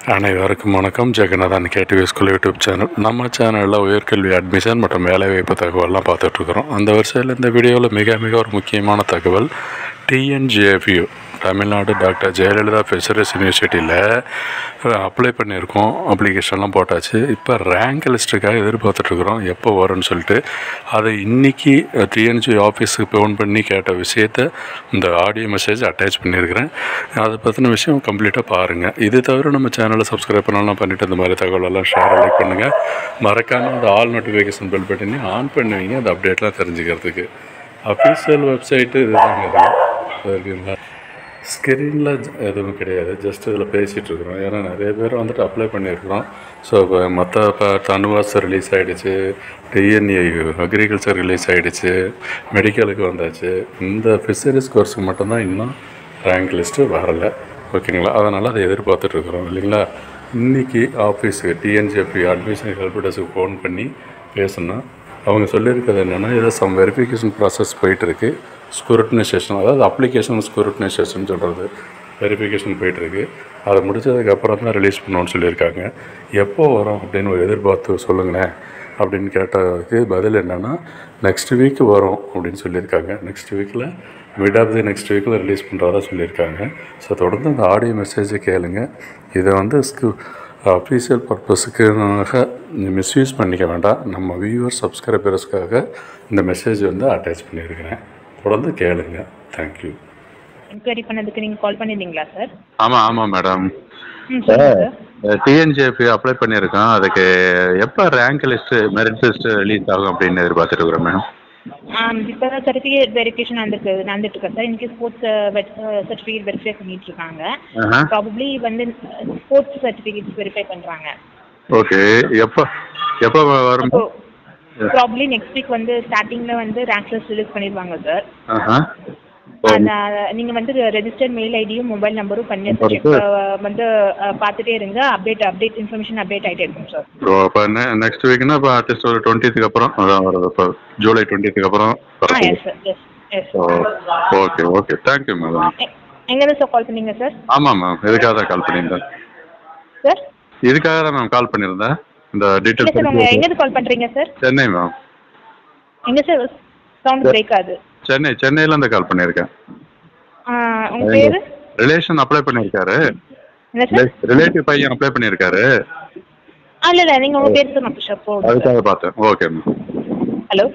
அனைவருக்கும் வணக்கம். Jagannathan KTV school YouTube channel. நம்ம சேனலில் உயர்கல்வி அட்மிஷன் மற்றும் வேலைவாய்ப்பு தகவல்லாம் பார்த்துட்ருக்குறோம். அந்த வரிசையில் இந்த வீடியோவில் மிக ஒரு முக்கியமான தகவல், TNJFU Tamil Nadu doctor Jayalalithaa fisheries யூனிவர்சிட்டியில் அப்ளை பண்ணியிருக்கோம். அப்ளிகேஷன்லாம் போட்டாச்சு. இப்போ ரேங்க் லிஸ்ட்டுக்காக எதிர்பார்த்துட்ருக்குறோம், எப்போ வரும்னு சொல்லிட்டு. அதை இன்றைக்கி டிஎன்ஜி ஆஃபீஸுக்கு ஃபோன் பண்ணி கேட்ட விஷயத்தை இந்த ஆடியோ மெசேஜ் அட்டாச் பண்ணியிருக்கிறேன். அதை பற்றின விஷயம் கம்ப்ளீட்டாக பாருங்கள். இது தவிர நம்ம சேனலை சப்ஸ்கிரைப் பண்ணலாம் பண்ணிவிட்டு இந்த மாதிரி தகவலெல்லாம் ஷேர் லைக் பண்ணுங்கள். மறக்காமல் அந்த ஆல் நோட்டிஃபிகேஷன் பெல் பட்டனி ஆன் பண்ணுவீங்க, அந்த அப்டேட்லாம் தெரிஞ்சுக்கிறதுக்கு. அஃபீஷியல் வெப்சைட்டு இதுதாங்க. இருக்குங்களா, ஸ்க்ரீனில் எதுவும் கிடையாது, ஜஸ்ட் இதில் பேசிகிட்ருக்குறோம். ஏன்னா நிறைய பேர் வந்துட்டு அப்ளை பண்ணியிருக்கிறோம். ஸோ இப்போ மற்ற இப்போ தனுவாஸ் ரிலீஸ் ஆகிடுச்சு, டிஎன்ஏயு அக்ரிகல்ச்சர் ரிலீஸ் ஆகிடுச்சு, மெடிக்கலுக்கு வந்தாச்சு. இந்த ஃபிஷரிஸ் கோர்ஸுக்கு மட்டும்தான் இன்னும் ரேங்க் லிஸ்ட்டு வரலை. ஓகேங்களா, அதனால் அதை எதிர்பார்த்துட்ருக்குறோம் இல்லைங்களா. இன்றைக்கி ஆஃபீஸுக்கு டிஎன்ஜிஎஃப்யூ அட்மிஷன் ஹெல்ப் டெஸ்க்கு ஃபோன் பண்ணி பேசணும். அவங்க சொல்லியிருக்கிறது என்னென்னா, ஏதோ சம் வெரிஃபிகேஷன் ப்ராசஸ் போயிட்டுருக்கு. ஸ்க்ரூட்டினைசேஷன், அதாவது அப்ளிகேஷன் ஸ்க்ரூட்டினைசேஷன் சொல்கிறது, வெரிஃபிகேஷன் போயிட்டுருக்கு. அதை முடித்ததுக்கப்புறம் தான் ரிலீஸ் பண்ணோன்னு சொல்லியிருக்காங்க. எப்போ வரும் அப்படின்னு ஒரு எதிர்பார்த்து சொல்லுங்களேன் அப்படின்னு கேட்டதுக்கு பதில் என்னென்னா, நெக்ஸ்ட் வீக் வரும் அப்படின்னு சொல்லியிருக்காங்க. நெக்ஸ்ட் வீக்கில் மிட் ஆஃப் தி நெக்ஸ்ட் வீக்கில் ரிலீஸ் பண்ணுறதா சொல்லியிருக்காங்க. ஸோ தொடர்ந்து அந்த ஆடியோ மெசேஜை கேளுங்க. இதை வந்து அஃபீஷியல் பர்பஸுக்காக மிஸ்யூஸ் பண்ணிக்க வேண்டாம். நம்ம வியூவர்ஸ் சப்ஸ்கிரைபர்ஸ்க்காக இந்த மெசேஜ் வந்து அட்டாச் பண்ணியிருக்கிறேன். தொடர்ந்து கேளுங்க. தேங்க்யூ. என்கொயரி பண்ணதுக்கு நீங்கள் கால் பண்ணியிருந்தீங்களா சார்? ஆமாம் மேடம். சார் டிஎன்ஜிஎஃப்யூ அப்ளை பண்ணியிருக்கோம். அதுக்கு எப்போ rank list merit list release ஆகும் அப்படின்னு எதிர்பார்த்துட்டு இருக்கிறோம் மேடம். இப்போ தான் சர்டிஃபிகேட் வெரிஃபிகேஷன் நடந்துட்டுருக்கேன் சார். இன்றைக்கி ஸ்போர்ட்ஸ் சர்டிஃபிகேட் வெரிஃபை பண்ணிகிட்ருக்காங்க. ப்ராபப்ளி வந்து ஸ்போர்ட்ஸ் சர்டிஃபிகேட்ஸ் வெரிஃபை பண்ணுறாங்க. ஓகே, எப்போ வரும்? ப்ராபப்ளி நெக்ஸ்ட் வீக் வந்து ஸ்டார்டிங்கில் வந்து ரேங்க் லிஸ்ட் ரிலீஸ் பண்ணிடுவாங்க சார். நீங்கள் வந்து ரெஜிஸ்டர்ட் மெயில் ஐடியும் மொபைல் நம்பரும் பண்ணி வந்து பார்த்துட்டே இருங்க. அப்டேட் இன்ஃபர்மேஷன் அப்டேட் ஆகிட்டே இருக்கும் சார். இப்போ நெக்ஸ்ட் வீக்னா இப்போ அட்லீஸ்ட் ஒரு 20th அப்புறம் அதான் வருது. இப்போ ஜூலை 20th அப்புறம். Yes sir, yes. Okay thank you madam. எங்கேருந்து சார் கால் பண்ணீங்க சார்? ஆமாம் மேம், இதுக்காக தான் கால் பண்ணியிருந்தேன் சார். இதுக்காக தான் மேம் கால் பண்ணியிருந்தேன். இந்த டீட்டெயில்ஸ் எங்கேருந்து கால் பண்ணுறீங்க சார்? சென்னை மேம். எங்கே சார்? சவுண்ட் பிரேக் ஆகுது. சென்னையிலேருந்து கால் பண்ணியிருக்கேன். உங்கள் பேர்? ரிலேஷன் அப்ளை பண்ணியிருக்காரு. என்ன சார்? ரிலேட்டிவ் பையன் அப்ளை பண்ணியிருக்காரு. இல்லை நீங்கள் உங்கள் பேர் தான் நான் அதுக்காக பார்த்தேன். Okay ma'am. ஹலோ.